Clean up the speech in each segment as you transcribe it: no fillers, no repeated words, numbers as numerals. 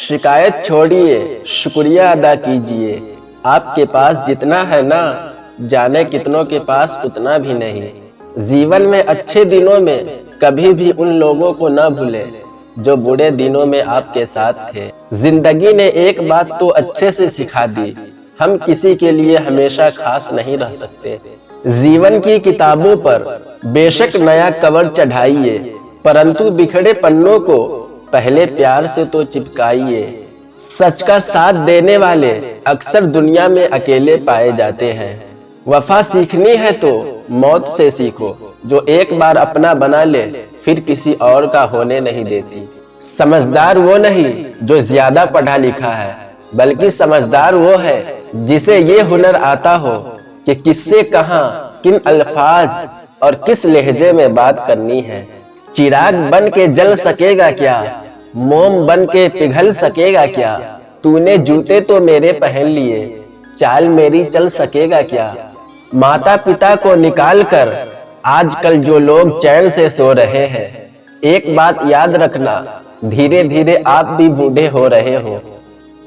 शिकायत छोड़िए, शुक्रिया अदा कीजिए। आपके पास जितना है ना, जाने कितनों के पास उतना भी नहीं। जीवन में अच्छे दिनों में कभी भी उन लोगों को न भूलें जो बुरे दिनों में आपके साथ थे। जिंदगी ने एक बात तो अच्छे से सिखा दी, हम किसी के लिए हमेशा खास नहीं रह सकते। जीवन की किताबों पर बेशक नया कवर चढ़ाइए, परंतु बिखरे पन्नों को पहले प्यार से तो चिपकाइए। सच का साथ देने वाले अक्सर दुनिया में अकेले पाए जाते हैं। वफा सीखनी है तो मौत से सीखो, जो एक बार अपना बना ले फिर किसी और का होने नहीं देती। समझदार वो नहीं जो ज्यादा पढ़ा लिखा है, बल्कि समझदार वो है जिसे ये हुनर आता हो कि किससे कहां, किन अल्फाज और किस लहजे में बात करनी है। चिराग बन के जल सकेगा क्या, मोम बन के पिघल सकेगा क्या। तूने जूते तो मेरे पहन लिए, चाल मेरी चल सकेगा क्या। माता पिता को निकाल कर आजकल जो लोग चैन से सो रहे हैं, एक बात याद रखना, धीरे धीरे आप भी बूढ़े हो रहे हो।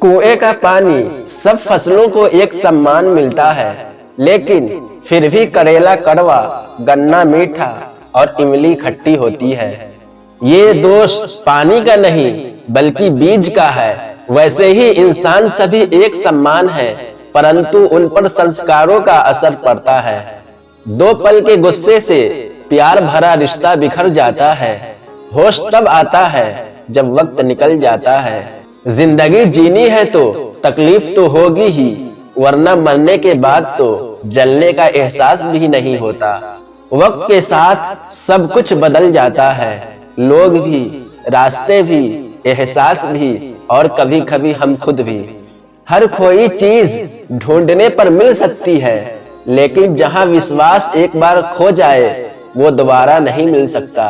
कुएं का पानी सब फसलों को एक सम्मान मिलता है, लेकिन फिर भी करेला कड़वा, गन्ना मीठा और इमली खट्टी होती है। ये दोष पानी का नहीं बल्कि बीज का है। वैसे ही इंसान सभी एक समान है, परंतु उन पर संस्कारों का असर पड़ता है। दो पल के गुस्से से प्यार भरा रिश्ता बिखर जाता है। होश तब आता है जब वक्त निकल जाता है। जिंदगी जीनी है तो तकलीफ तो होगी ही, वरना मरने के बाद तो जलने का एहसास भी नहीं होता। वक्त के साथ सब कुछ बदल जाता है, लोग भी, रास्ते भी, एहसास भी और कभी कभी हम खुद भी। हर खोई चीज ढूंढने पर मिल सकती है, लेकिन जहां विश्वास एक बार खो जाए वो दोबारा नहीं मिल सकता।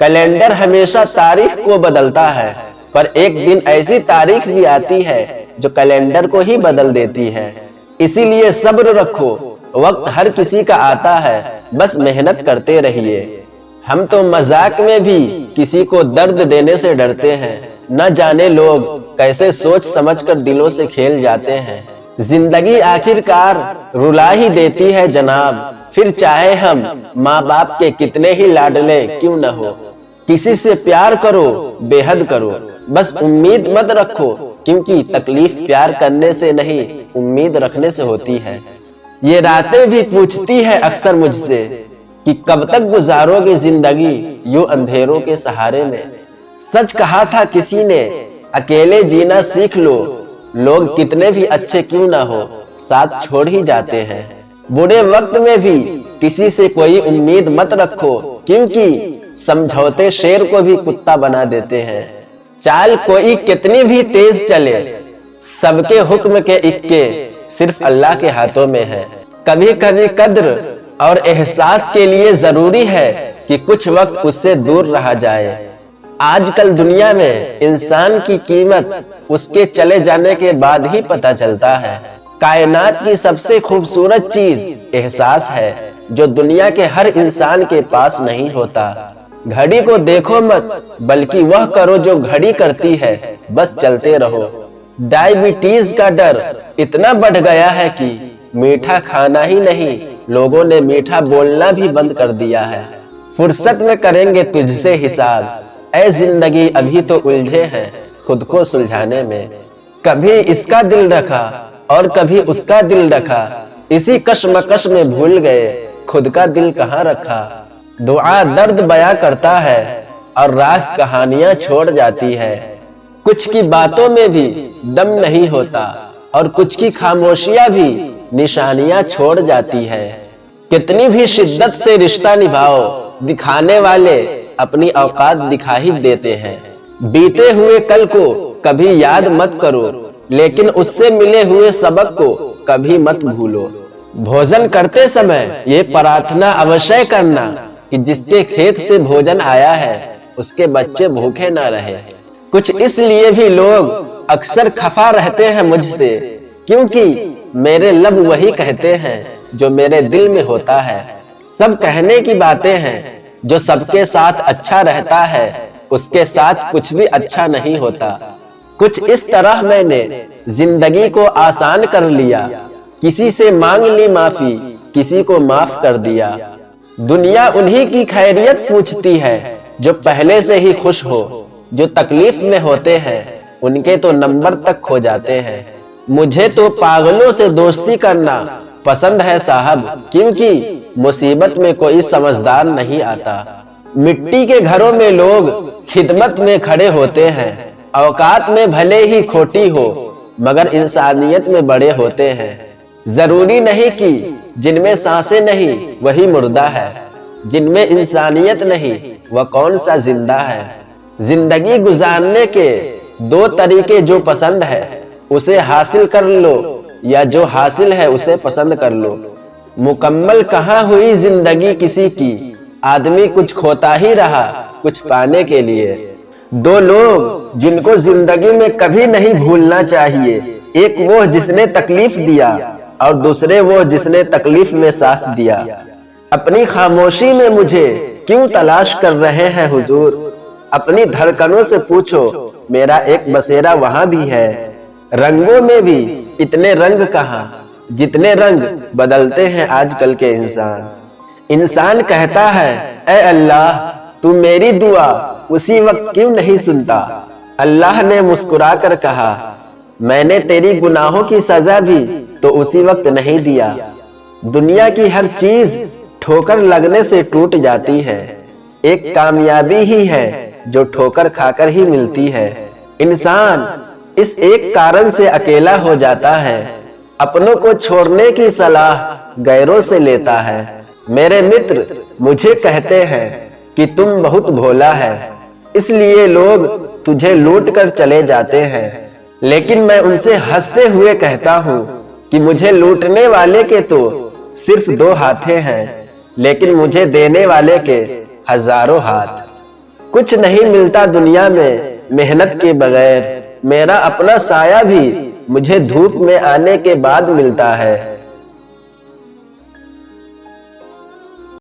कैलेंडर हमेशा तारीख को बदलता है, पर एक दिन ऐसी तारीख भी आती है जो कैलेंडर को ही बदल देती है। इसीलिए सब्र रखो, वक्त हर किसी का आता है, बस मेहनत करते रहिए। हम तो मजाक में भी किसी को दर्द देने से डरते हैं, न जाने लोग कैसे सोच समझकर दिलों से खेल जाते हैं। जिंदगी आखिरकार रुला ही देती है जनाब, फिर चाहे हम माँ बाप के कितने ही लाडले क्यों न हो। किसी से प्यार करो, बेहद करो, बस उम्मीद मत रखो, क्योंकि तकलीफ प्यार करने से नहीं उम्मीद रखने से होती है। ये रातें भी पूछती है अक्सर मुझसे कि कब तक गुजारोगे जिंदगी यूं अंधेरों के सहारे में। सच कहा था किसी ने, अकेले जीना सीख लो, लोग कितने भी अच्छे क्यों ना हो साथ छोड़ ही जाते हैं। बुरे वक्त में भी किसी से कोई उम्मीद मत रखो, क्योंकि समझौते शेर को भी कुत्ता बना देते हैं। चाल कोई कितनी भी तेज चले, सबके हुक्म के इक्के सिर्फ अल्लाह के हाथों में है। कभी कभी कद्र और एहसास के लिए जरूरी है कि कुछ वक्त उससे दूर रहा जाए। आजकल दुनिया में इंसान की कीमत उसके चले जाने के बाद ही पता चलता है। कायनात की सबसे खूबसूरत चीज एहसास है, जो दुनिया के हर इंसान के पास नहीं होता। घड़ी को देखो मत, बल्कि वह करो जो घड़ी करती है, बस चलते रहो। डायबिटीज का डर इतना बढ़ गया है कि मीठा खाना ही नहीं, लोगों ने मीठा बोलना भी बंद कर दिया है। फुर्सत में करेंगे तुझसे हिसाब, ऐ जिंदगी अभी तो उलझे हैं खुद को सुलझाने में। कभी इसका दिल रखा और कभी उसका दिल रखा, इसी कश्मकश में भूल गए खुद का दिल कहाँ रखा। दुआ दर्द बयां करता है और राह कहानियां छोड़ जाती है। कुछ की बातों में भी दम नहीं होता और कुछ की खामोशियां भी निशानियां छोड़ जाती है। कितनी भी शिद्दत से रिश्ता निभाओ, दिखाने वाले अपनी औकात दिखा ही देते हैं। बीते हुए कल को कभी याद मत करो, लेकिन उससे मिले हुए सबक को कभी मत भूलो। भोजन करते समय ये प्रार्थना अवश्य करना कि जिसके खेत से भोजन आया है उसके बच्चे भूखे ना रहे। कुछ इसलिए भी लोग अक्सर खफा रहते हैं मुझसे, क्योंकि मेरे लब वही कहते हैं जो मेरे दिल में होता है। सब कहने की बातें हैं, जो सबके साथ अच्छा रहता है उसके साथ कुछ भी अच्छा नहीं होता। कुछ इस तरह मैंने जिंदगी को आसान कर लिया, किसी से मांग ली माफी, किसी को माफ कर दिया। दुनिया उन्हीं की खैरियत पूछती है जो पहले से ही खुश हो, जो तकलीफ में होते हैं उनके तो नंबर तक खो जाते हैं। मुझे तो पागलों से दोस्ती करना पसंद है साहब, क्योंकि मुसीबत में कोई समझदार नहीं आता। मिट्टी के घरों में लोग खिदमत में खड़े होते हैं, औकात में भले ही खोटी हो मगर इंसानियत में बड़े होते हैं। जरूरी नहीं कि जिनमें सांसें नहीं वही मुर्दा है, जिनमें इंसानियत नहीं वह कौन सा जिंदा है। जिंदगी गुजारने के दो तरीके, जो पसंद है उसे हासिल कर लो या जो हासिल है उसे पसंद कर लो। मुकम्मल कहाँ हुई जिंदगी किसी की, आदमी कुछ खोता ही रहा कुछ पाने के लिए। दो लोग जिनको जिंदगी में कभी नहीं भूलना चाहिए, एक वो जिसने तकलीफ दिया और दूसरे वो जिसने तकलीफ में साथ दिया। अपनी खामोशी में मुझे क्यों तलाश कर रहे हैं हुजूर, अपनी धड़कनों से पूछो मेरा एक बसेरा वहां भी है। रंगों में भी इतने रंग कहाँ, जितने रंग बदलते हैं आजकल के इंसान। इंसान कहता है ऐ अल्लाह तू मेरी दुआ उसी वक्त क्यों नहीं सुनता। अल्लाह ने मुस्कुरा कर कहा मैंने तेरी गुनाहों की सजा भी तो उसी वक्त नहीं दिया। दुनिया की हर चीज ठोकर लगने से टूट जाती है, एक कामयाबी ही है जो ठोकर खाकर ही मिलती है। इंसान इस एक कारण से अकेला हो जाता है, अपनों को छोड़ने की सलाह गैरों से लेता है। मेरे मित्र मुझे कहते हैं कि तुम बहुत भोला है, इसलिए लोग तुझे लूट कर चले जाते हैं। लेकिन मैं उनसे हंसते हुए कहता हूँ कि मुझे लूटने वाले के तो सिर्फ दो हाथे हैं, लेकिन मुझे देने वाले के हजारों हाथ। कुछ नहीं मिलता दुनिया में मेहनत के बगैर, मेरा अपना साया भी मुझे धूप में आने के बाद मिलता है।